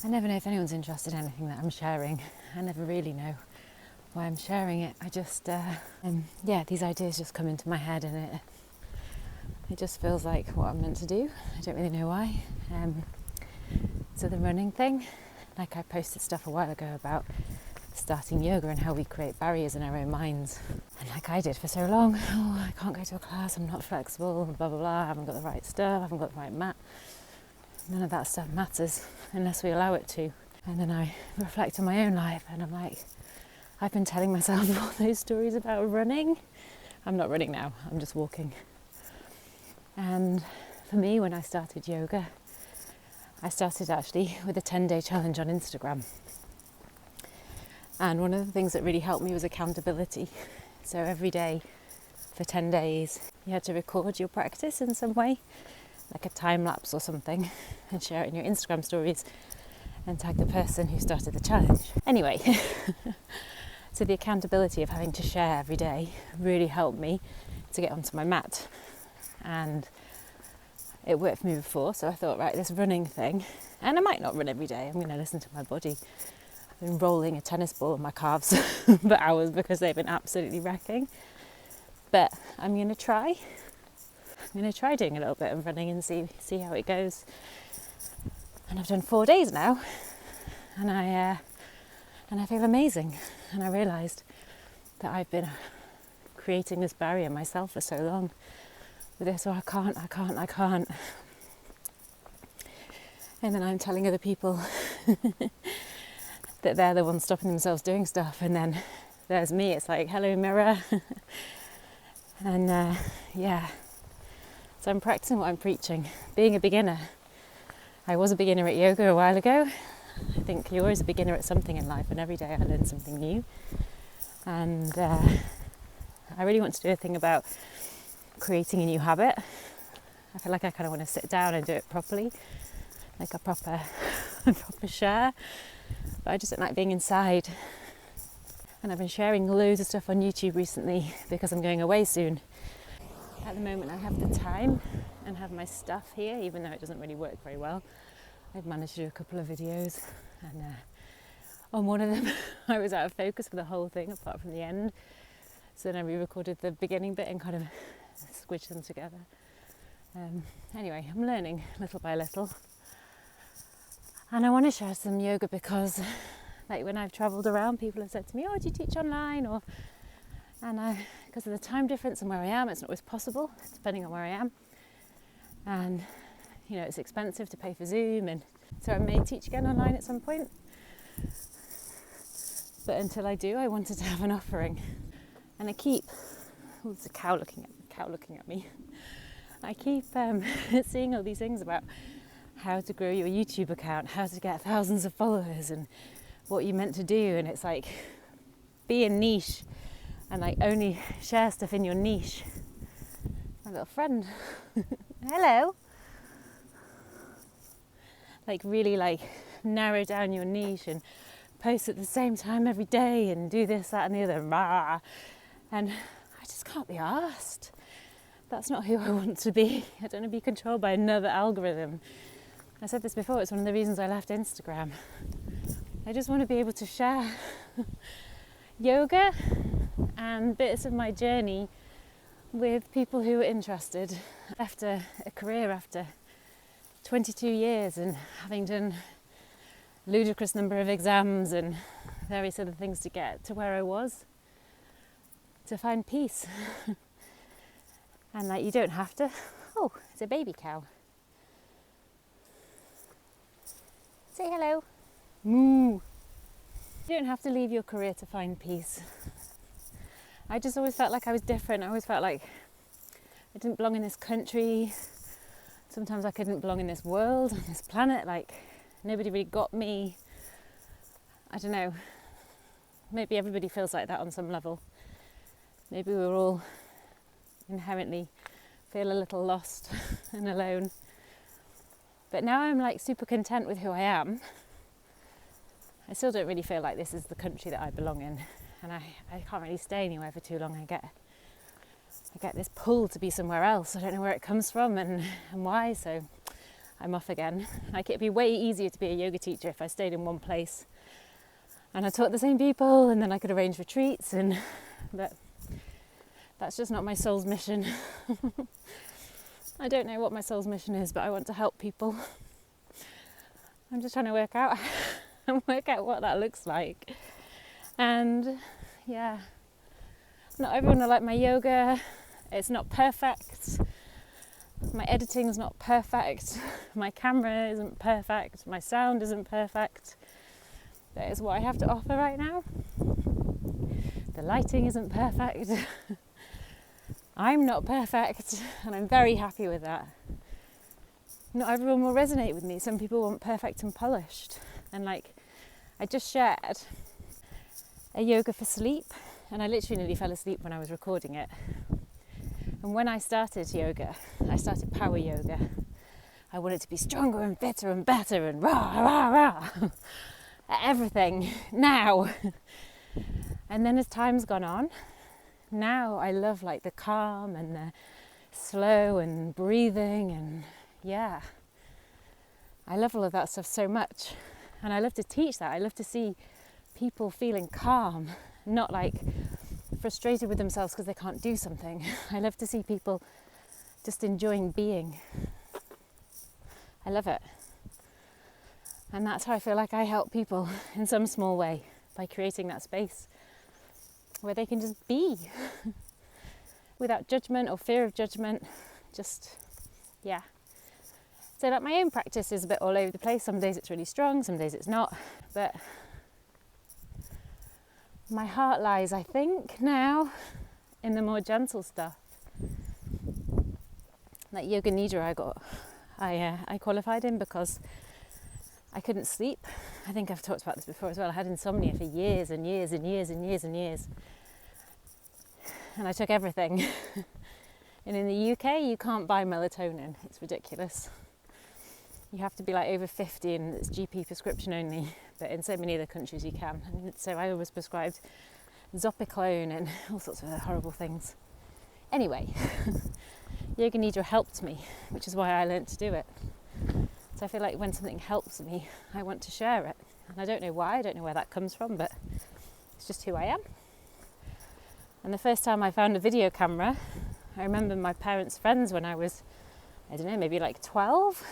I never know if anyone's interested in anything that I'm sharing. I never really know why I'm sharing it. I just, these ideas just come into my head, and it just feels like what I'm meant to do. I don't really know why. So the running thing, like I posted stuff a while ago about starting yoga and how we create barriers in our own minds. And like I did for so long, I can't go to a class, I'm not flexible, blah, blah, blah, I haven't got the right stuff, I haven't got the right mat. None of that stuff matters unless we allow it to. And then I reflect on my own life and I'm like, I've been telling myself all those stories about running. I'm not running now, I'm just walking. And for me, when I started yoga, I started actually with a 10-day challenge on Instagram. And one of the things that really helped me was accountability. So every day for 10 days, you had to record your practice in some way, like a time lapse or something, and share it in your Instagram stories and tag the person who started the challenge. Anyway, so the accountability of having to share every day really helped me to get onto my mat. And it worked for me before, so I thought, right, this running thing, and I might not run every day, I'm going to listen to my body. I've been rolling a tennis ball on my calves for hours because they've been absolutely wrecking. But I'm going to try. I'm going to try doing a little bit of running and see how it goes. And I've done 4 days now, and I feel amazing. And I realised that I've been creating this barrier myself for so long with this, I can't. And then I'm telling other people that they're the ones stopping themselves doing stuff, and then there's me. It's like, hello mirror. And so I'm practicing what I'm preaching, being a beginner. I was a beginner at yoga a while ago. I think you're always a beginner at something in life, and every day I learn something new. And I really want to do a thing about creating a new habit. I feel like I kind of want to sit down and do it properly, like a proper share. But I just don't like being inside. And I've been sharing loads of stuff on YouTube recently because I'm going away soon. At the moment I have the time and have my stuff here, even though it doesn't really work very well. I've managed to do a couple of videos, and on one of them I was out of focus for the whole thing apart from the end. So then I re-recorded the beginning bit and kind of squished them together. Anyway, I'm learning little by little. And I want to share some yoga because, like, when I've travelled around, people have said to me, oh, do you teach online? And because of the time difference and where I am, it's not always possible, depending on where I am. And, you know, it's expensive to pay for Zoom. And so I may teach again online at some point. But until I do, I wanted to have an offering. And I keep, there's a cow looking at me. I keep seeing all these things about how to grow your YouTube account, how to get thousands of followers, and what you're meant to do. And it's like, be a niche and like only share stuff in your niche. My little friend, hello. Like really like narrow down your niche and post at the same time every day and do this, that and the other. And I just can't be arsed. That's not who I want to be. I don't want to be controlled by another algorithm. I said this before, it's one of the reasons I left Instagram. I just want to be able to share yoga and bits of my journey with people who are interested. After a career, after 22 years and having done a ludicrous number of exams and various other things to get to where I was, to find peace. And like, you don't have to, oh, it's a baby cow. Say hello. Moo. You don't have to leave your career to find peace. I just always felt like I was different. I always felt like I didn't belong in this country. Sometimes I couldn't belong in this world, on this planet. Like, nobody really got me. I don't know. Maybe everybody feels like that on some level. Maybe we're all inherently feel a little lost and alone. But now I'm like super content with who I am. I still don't really feel like this is the country that I belong in, and I can't really stay anywhere for too long. I get this pull to be somewhere else. I don't know where it comes from and why, so I'm off again. Like, it'd be way easier to be a yoga teacher if I stayed in one place and I taught the same people, and then I could arrange retreats, but that's just not my soul's mission. I don't know what my soul's mission is, but I want to help people. I'm just trying to work out what that looks like. And yeah, not everyone will like my yoga. It's not perfect. My editing's not perfect. My camera isn't perfect. My sound isn't perfect. That is what I have to offer right now. The lighting isn't perfect. I'm not perfect, and I'm very happy with that. Not everyone will resonate with me. Some people want perfect and polished. And like, I just shared a yoga for sleep, and I literally nearly fell asleep when I was recording it. And when I started yoga, I started power yoga. I wanted to be stronger and fitter and better and rah, rah, rah, at everything now. And then as time's gone on, now I love like the calm and the slow and breathing, and yeah, I love all of that stuff so much. And I love to teach that. I love to see people feeling calm, not like frustrated with themselves because they can't do something. I love to see people just enjoying being. I love it. And that's how I feel like I help people in some small way, by creating that space where they can just be without judgment or fear of judgment. Just, yeah. So like, my own practice is a bit all over the place. Some days it's really strong, some days it's not. But my heart lies, I think, now in the more gentle stuff. Like yoga nidra, I qualified in because I couldn't sleep. I think I've talked about this before as well. I had insomnia for years and years and years and years and years. And I took everything. And in the UK, you can't buy melatonin. It's ridiculous. You have to be like over 50 and it's GP prescription only. But in so many other countries you can. And so I was prescribed Zopiclone and all sorts of horrible things. Anyway, Yoga Nidra helped me, which is why I learned to do it. So I feel like when something helps me, I want to share it. And I don't know why, I don't know where that comes from, but it's just who I am. And the first time I found a video camera, I remember my parents' friends when I was, I don't know, maybe like 12,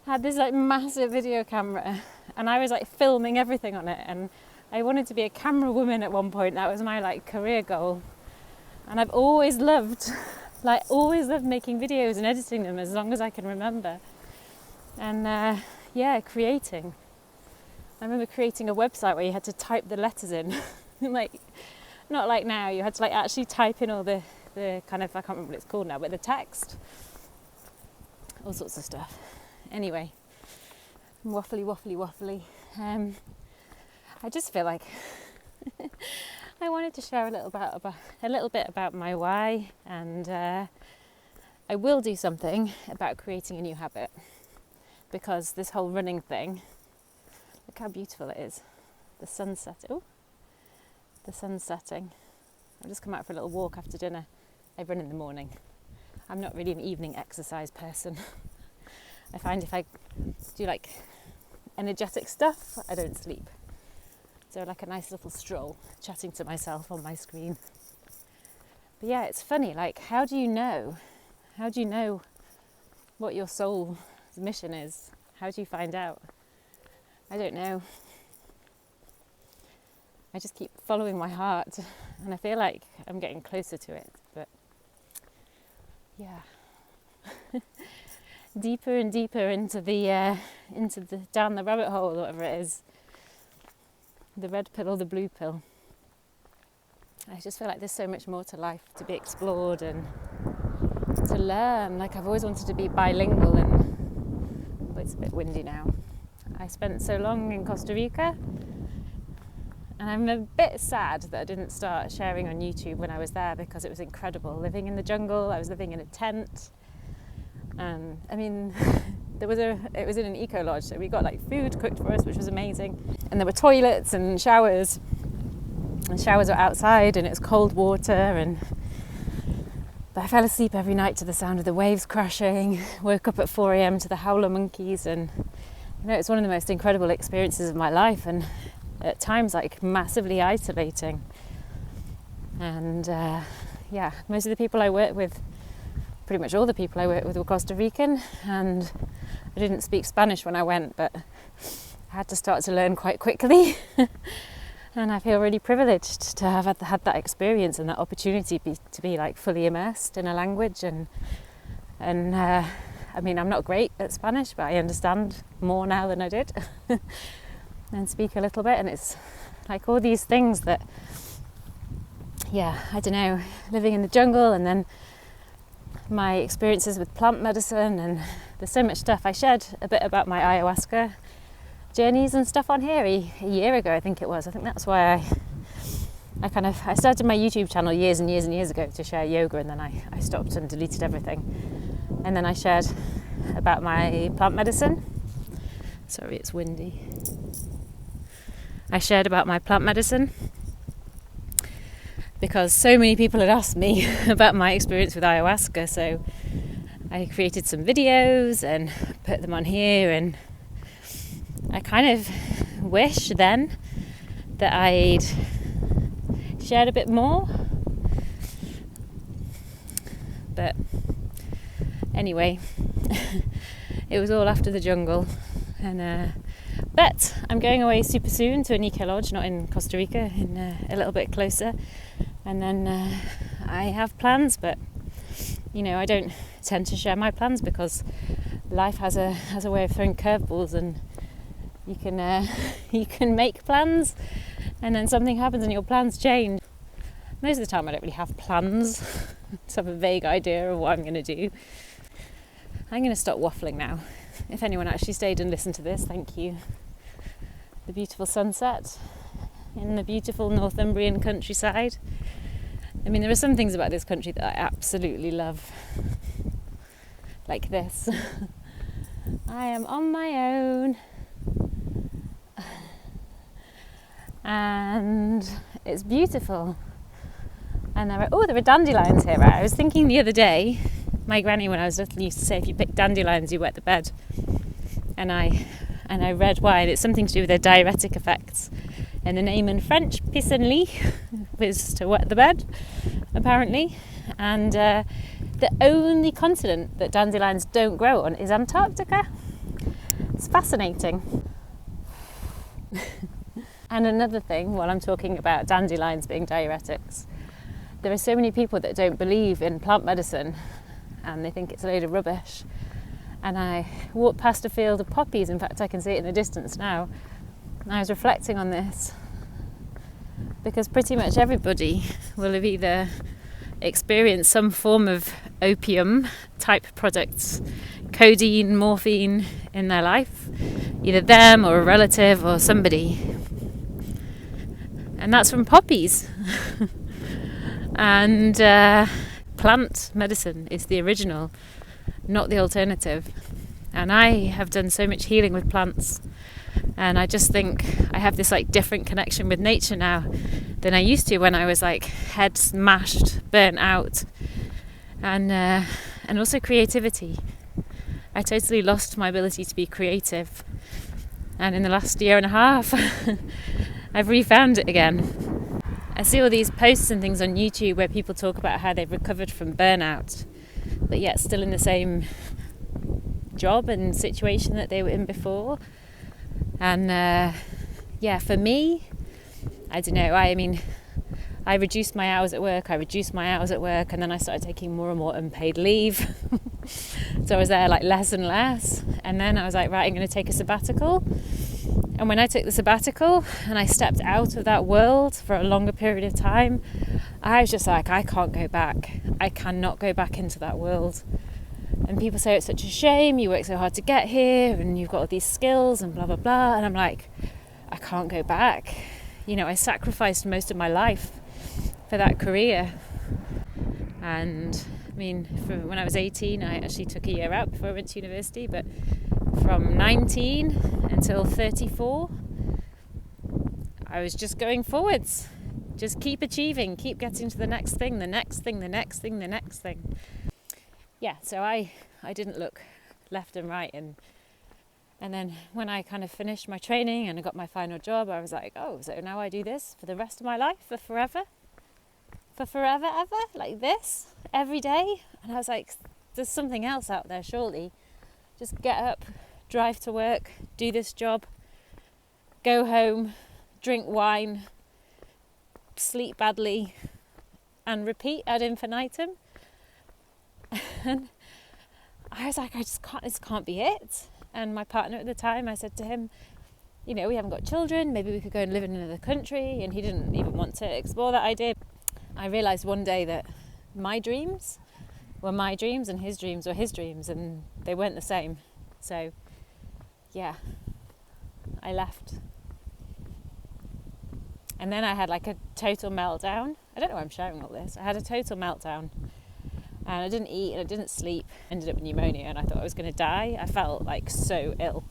had this like massive video camera, and I was like filming everything on it, and I wanted to be a camera woman at one point. That was my like career goal. And I've always loved making videos and editing them as long as I can remember. And creating. I remember creating a website where you had to type the letters in. Like, not like now, you had to like actually type in all the kind of, I can't remember what it's called now, but the text. All sorts of stuff. Anyway, waffly. I just feel like I wanted to share a little bit about my why, and I will do something about creating a new habit, because this whole running thing, look how beautiful it is. The sun's setting. I've just come out for a little walk after dinner. I run in the morning. I'm not really an evening exercise person. I find if I do like energetic stuff, I don't sleep. So like a nice little stroll, chatting to myself on my screen. But yeah, it's funny, like how do you know what your soul's mission is? How do you find out? I don't know. I just keep following my heart, and I feel like I'm getting closer to it, but yeah. Deeper and deeper into the down the rabbit hole, or whatever it is. The red pill or the blue pill. I just feel like there's so much more to life to be explored and to learn. Like I've always wanted to be bilingual, but it's a bit windy now. I spent so long in Costa Rica, and I'm a bit sad that I didn't start sharing on YouTube when I was there, because it was incredible. Living in the jungle, I was living in a tent. And I mean, it was in an eco lodge, so we got like food cooked for us, which was amazing. And there were toilets and showers were outside, and it was cold water, and But I fell asleep every night to the sound of the waves crashing, woke up at 4 a.m. to the howler monkeys, and it's one of the most incredible experiences of my life, and at times like massively isolating. And most of the people I work with, pretty much all the people I work with, were Costa Rican, and I didn't speak Spanish when I went, but I had to start to learn quite quickly. And I feel really privileged to have had that experience and that opportunity to be like fully immersed in a language. And I mean, I'm not great at Spanish, but I understand more now than I did and speak a little bit. And it's like all these things that, I don't know, living in the jungle, and then my experiences with plant medicine, and there's so much stuff. I shared a bit about my ayahuasca journeys and stuff on here a year ago, I think it was. I think that's why I started my YouTube channel years and years and years ago to share yoga, and then I stopped and deleted everything. And then I shared about my plant medicine. Sorry, it's windy. I shared about my plant medicine because so many people had asked me about my experience with ayahuasca, so I created some videos and put them on here, and I kind of wish then that I'd shared a bit more. But anyway, it was all after the jungle. And but I'm going away super soon to Anika Lodge, not in Costa Rica, in a little bit closer. And then I have plans, but I don't tend to share my plans because life has a way of throwing curveballs, and you can make plans and then something happens and your plans change. Most of the time I don't really have plans. Just have a vague idea of what I'm going to do. I'm going to stop waffling now. If anyone actually stayed and listened to this, thank you. The beautiful sunset in the beautiful Northumbrian countryside. I mean, there are some things about this country that I absolutely love. Like this. I am on my own. And it's beautiful. And there are dandelions here. Right? I was thinking the other day, my granny when I was little used to say, if you pick dandelions you wet the bed. And I read why, and it's something to do with their diuretic effects. And the name in French, pissenlit, was to wet the bed, apparently. And the only continent that dandelions don't grow on is Antarctica. It's fascinating. And another thing, while I'm talking about dandelions being diuretics, there are so many people that don't believe in plant medicine and they think it's a load of rubbish. And I walked past a field of poppies, in fact I can see it in the distance now, and I was reflecting on this because pretty much everybody will have either experienced some form of opium type products, codeine, morphine in their life, either them or a relative or somebody. And that's from poppies. And plant medicine is the original, not the alternative. And I have done so much healing with plants, and I just think I have this like different connection with nature now than I used to when I was like head smashed, burnt out, and also creativity. I totally lost my ability to be creative, and in the last year and a half I've refound it again. I see all these posts and things on YouTube where people talk about how they've recovered from burnout, but yet still in the same job and situation that they were in before. And for me, I don't know, I reduced my hours at work, and then I started taking more and more unpaid leave. So I was there like less and less, and then I was like, right, I'm going to take a sabbatical. And when I took the sabbatical and I stepped out of that world for a longer period of time, I was just like, I can't go back. I cannot go back into that world. And people say it's such a shame, you work so hard to get here and you've got all these skills and blah, blah, blah. And I'm like, I can't go back. I sacrificed most of my life for that career. And from when I was 18, I actually took a year out before I went to university, but from 19 until 34, I was just going forwards, Just keep achieving, keep getting to the next thing, the next thing. Yeah, so I didn't look left and right, and then when I kind of finished my training and I got my final job, I was like, oh, so now I do this for the rest of my life, for forever ever, like this, every day? And I was like, there's something else out there, surely. Just get up, drive to work, do this job, go home, drink wine, sleep badly, and repeat ad infinitum. And I was like, this can't be it. And my partner at the time, I said to him, we haven't got children, maybe we could go and live in another country. And he didn't even want to explore that idea. I realised one day that my dreams were my dreams and his dreams were his dreams, and they weren't the same. So, yeah, I left. And then I had like a total meltdown. I don't know why I'm sharing all this. I had a total meltdown. And I didn't eat and I didn't sleep. Ended up with pneumonia, and I thought I was going to die. I felt like so ill.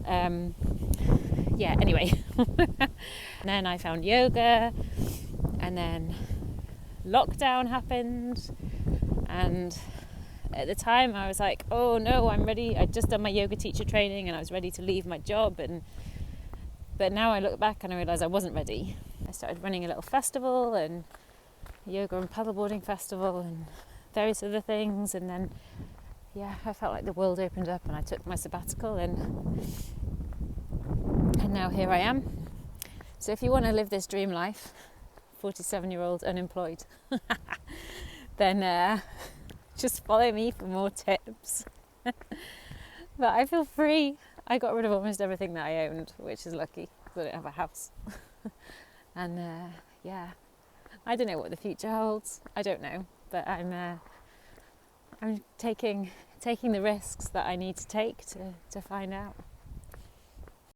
Anyway. And then I found yoga, and then lockdown happened. And at the time I was like, oh no, I'm ready. I'd just done my yoga teacher training and I was ready to leave my job. But now I look back and I realise I wasn't ready. I started running a little festival, and yoga and paddleboarding festival and various other things, and then I felt like the world opened up, and I took my sabbatical, and now here I am. So if you want to live this dream life, 47-year-old unemployed, then just follow me for more tips. But I feel free. I got rid of almost everything that I owned, which is lucky because I don't have a house. And I don't know what the future holds. I don't know, but I'm taking the risks that I need to take to find out.